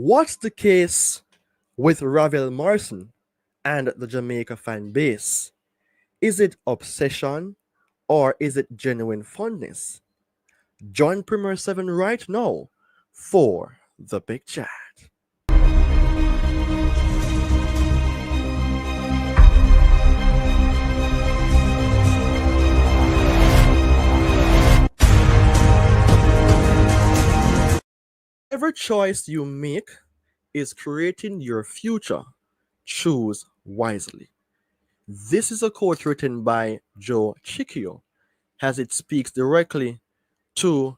What's the case with Ravel Morrison and the Jamaica fan base? Is it obsession or is it genuine fondness? Join Premier 7 right now for the big chat. Every choice you make is creating your future. Choose wisely. This is a quote written by Joe Chicchio as it speaks directly to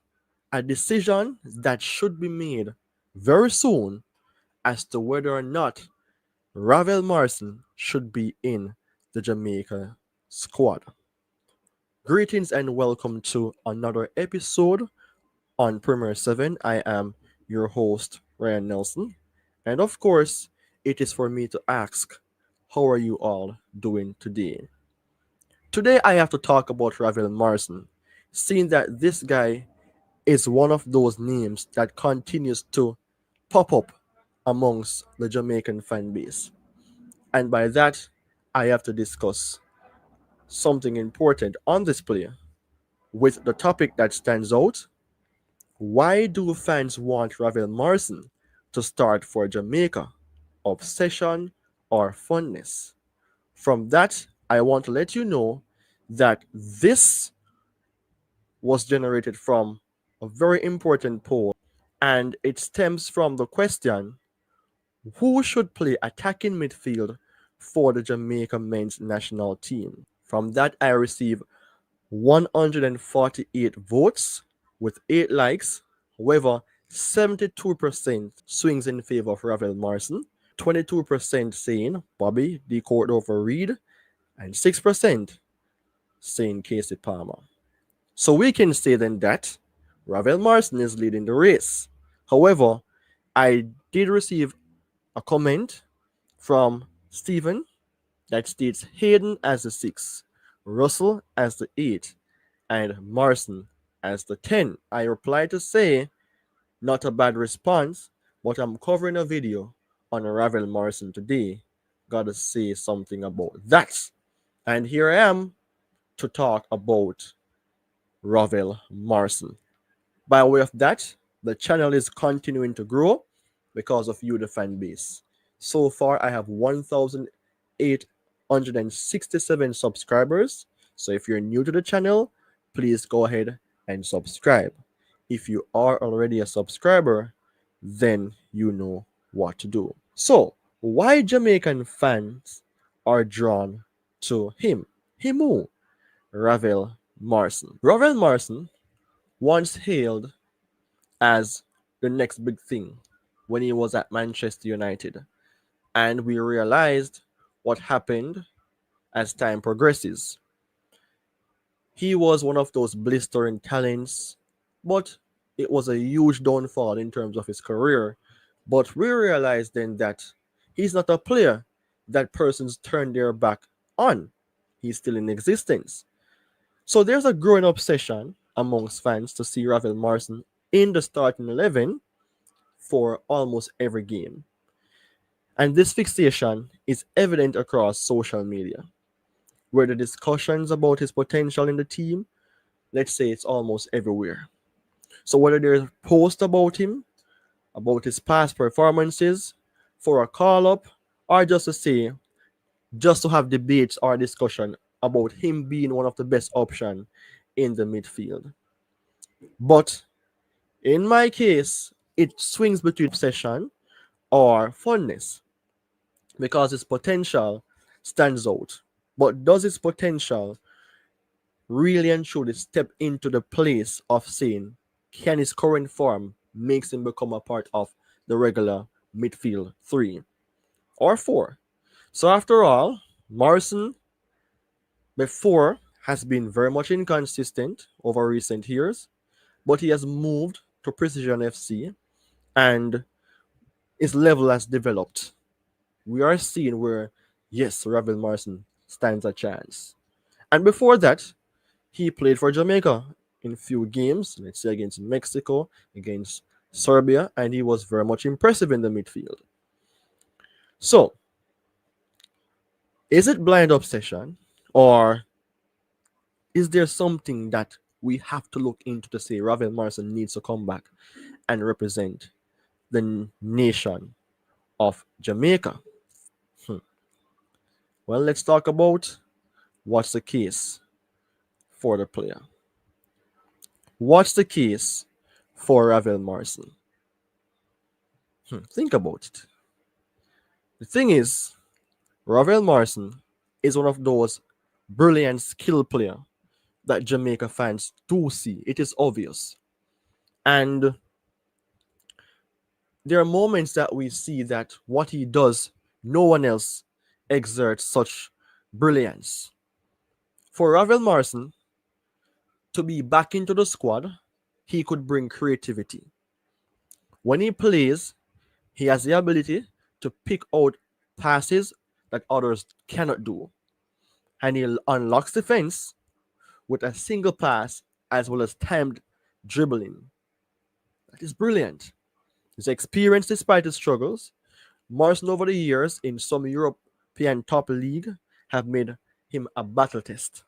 a decision that should be made very soon as to whether or not Ravel Morrison should be in the Jamaica squad. Greetings and welcome to another episode on Premier 7. I am your host, Ryan Nelson. And of course, it is for me to ask, how are you all doing today? Today, I have to talk about Ravel Morrison, seeing that this guy is one of those names that continues to pop up amongst the Jamaican fan base. And by that, I have to discuss something important on this player with the topic that stands out. Why do fans want Ravel Morrison to start for Jamaica? Obsession or fondness? From that, I want to let you know that this was generated from a very important poll, and it stems from the question, who should play attacking midfield for the Jamaica men's national team? From that, I received 148 votes with 8 likes. However, 72% swings in favor of Ravel Morrison, 22% saying Bobby D. Cordova Reed, and 6% saying Casey Palmer. So we can say then that Ravel Morrison is leading the race. However, I did receive a comment from Stephen that states Hayden as the 6, Russell as the 8, and Morrison as the 10. I replied to say, not a bad response, but I'm covering a video on Ravel Morrison today. Gotta say something about that. And here I am to talk about Ravel Morrison. By way of that, the channel is continuing to grow because of you, the fan base. So far, I have 1,867 subscribers. So if you're new to the channel, please go ahead and subscribe. If you are already a subscriber, then you know what to do. So, why Jamaican fans are drawn to him? Him who? Ravel Morrison. Ravel Morrison once hailed as the next big thing when he was at Manchester United. And we realized what happened as time progresses. He was one of those blistering talents, but it was a huge downfall in terms of his career. But we realized then that he's not a player that persons turn their back on. He's still in existence. So there's a growing obsession amongst fans to see Ravel Morrison in the starting 11 for almost every game. And this fixation is evident across social media, where the discussions about his potential in the team, let's say it's almost everywhere. So whether there's posts about him, about his past performances, for a call-up, or just to say, just to have debates or discussion about him being one of the best options in the midfield. But in my case, it swings between obsession or fondness because his potential stands out. But does his potential really and truly step into the place of saying, can his current form makes him become a part of the regular midfield 3 or 4? So after all, Morrison before has been very much inconsistent over recent years, but he has moved to Precision FC and his level has developed. We are seeing where, yes, Ravel Morrison stands a chance. And before that, he played for Jamaica in few games, let's say against Mexico, against Serbia, and he was very much impressive in the midfield. So, is it blind obsession, or is there something that we have to look into to say Ravel Morrison needs to come back and represent the nation of Jamaica? Hmm. Well, let's talk about what's the case for the player. What's the case for Ravel Morrison? Think about it. The thing is, Ravel Morrison is one of those brilliant skill players that Jamaica fans do see. It is obvious. And there are moments that we see that what he does, no one else exerts such brilliance. For Ravel Morrison to be back into the squad, he could bring creativity. When he plays, he has the ability to pick out passes that others cannot do. And he unlocks defense with a single pass as well as timed dribbling. That is brilliant. His experience despite his struggles, Morrison over the years in some European top league have made him a battle test.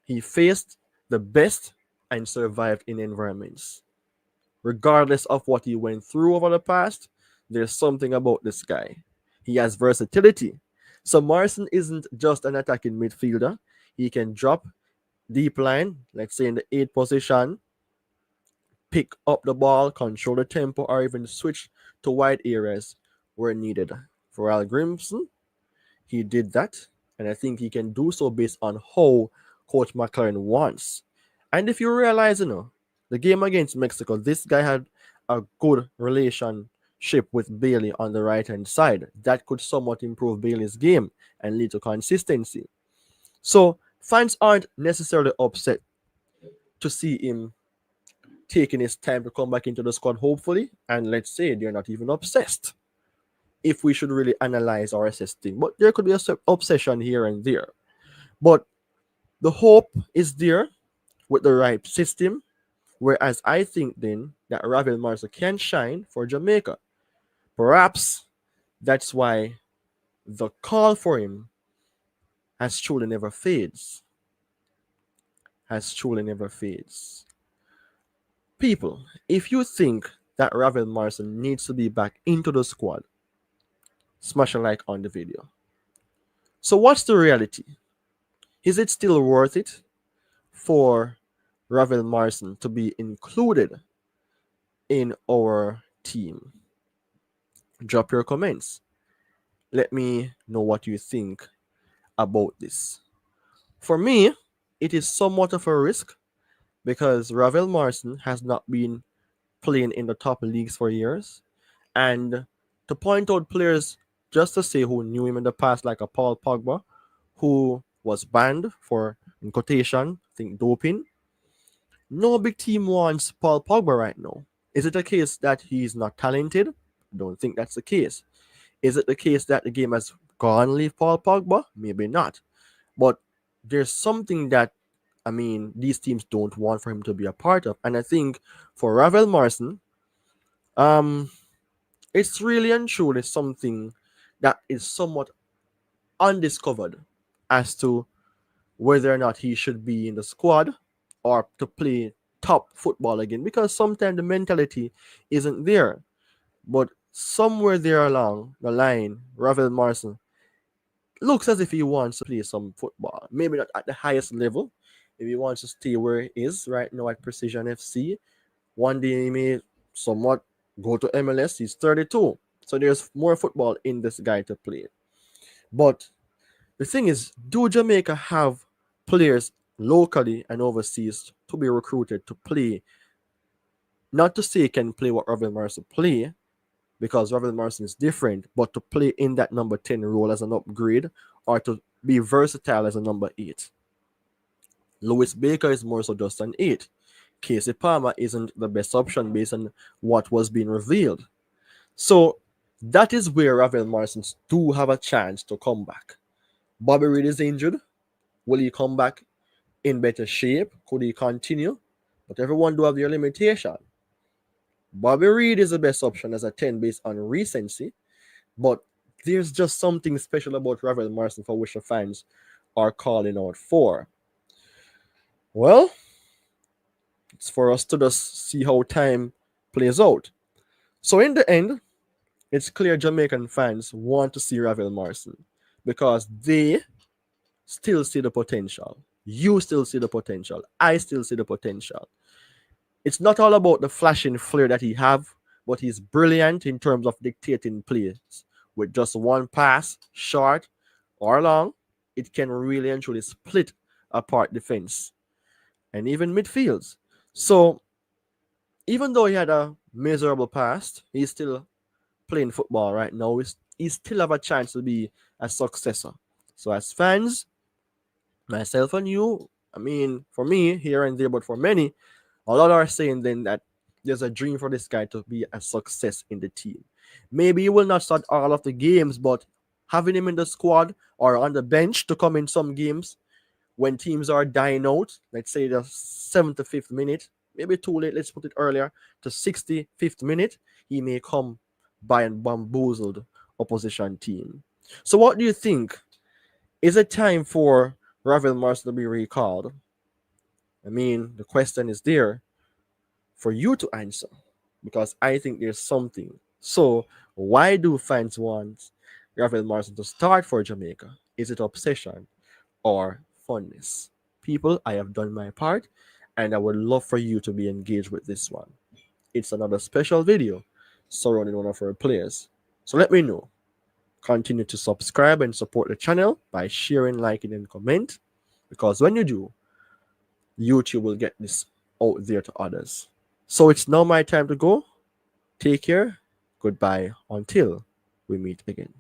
He faced the best and survived in environments. Regardless of what he went through over the past, there's something about this guy. He has versatility. So Morrison isn't just an attacking midfielder. He can drop deep line, let's say in the 8th position, pick up the ball, control the tempo, or even switch to wide areas where needed. For Al Grimson, he did that, and I think he can do so based on how Coach McLaren wants. And if you realize, the game against Mexico, this guy had a good relationship with Bailey on the right hand side. That could somewhat improve Bailey's game and lead to consistency. So fans aren't necessarily upset to see him taking his time to come back into the squad, hopefully. And let's say they're not even obsessed, if we should really analyze or assess things. But there could be a obsession here and there. But the hope is there with the right system. Whereas I think then that Ravel Morrison can shine for Jamaica. Perhaps that's why the call for him has truly never fades. Has truly never fades. People, if you think that Ravel Morrison needs to be back into the squad, smash a like on the video. So what's the reality? Is it still worth it for Ravel Morrison to be included in our team? Drop your comments. Let me know what you think about this. For me, it is somewhat of a risk because Ravel Morrison has not been playing in the top leagues for years. And to point out players, just to say, who knew him in the past, like a Paul Pogba, who was banned for, in quotation, I think doping. No big team wants Paul Pogba right now. Is it a case that he's not talented? Don't think that's the case. Is it the case that the game has gone leave Paul Pogba? Maybe not. But there's something that, these teams don't want for him to be a part of. And I think for Ravel Morrison, it's really and truly something that is somewhat undiscovered as to whether or not he should be in the squad or to play top football again, because sometimes the mentality isn't there. But somewhere there along the line, Ravel Morrison looks as if he wants to play some football. Maybe not at the highest level. If he wants to stay where he is right now at Precision FC, one day he may somewhat go to MLS. He's 32. So there's more football in this guy to play. But the thing is, do Jamaica have players locally and overseas to be recruited to play? Not to say can play what Ravel Morrison play, because Ravel Morrison is different, but to play in that number 10 role as an upgrade or to be versatile as a number 8. Lewis Baker is more so just an 8. Casey Palmer isn't the best option based on what was being revealed. So that is where Ravel Morrison do have a chance to come back. Bobby Reid is injured. Will he come back in better shape? Could he continue? But everyone do have their limitation. Bobby Reed is the best option as a 10 based on recency, but there's just something special about Ravel Morrison for which the fans are calling out for. Well, it's for us to just see how time plays out. So in the end, it's clear Jamaican fans want to see Ravel Morrison because they still see the potential. You still see the potential. I still see the potential. It's not all about the flashing flair that he have, but he's brilliant in terms of dictating plays. With just one pass, short or long, it can really and truly split apart defense and even midfields. So even though he had a miserable past, he's still playing football right now. He still have a chance to be a successor. So as fans, myself and you, I mean, for me here and there, but for many, a lot are saying then that there's a dream for this guy to be a success in the team. Maybe he will not start all of the games, but having him in the squad or on the bench to come in some games when teams are dying out, let's say the 75th minute, maybe too late, let's put it earlier, to 65th minute, he may come by and bamboozled opposition team. So what do you think? Is it time for Ravel Morrison to be recalled? I mean, the question is there for you to answer because I think there's something. So, why do fans want Ravel Morrison to start for Jamaica? Is it obsession or fondness? People, I have done my part and I would love for you to be engaged with this one. It's another special video surrounding one of our players. So, let me know. Continue to subscribe and support the channel by sharing, liking, and comment because when you do, YouTube will get this out there to others. So it's now my time to go. Take care. Goodbye until we meet again.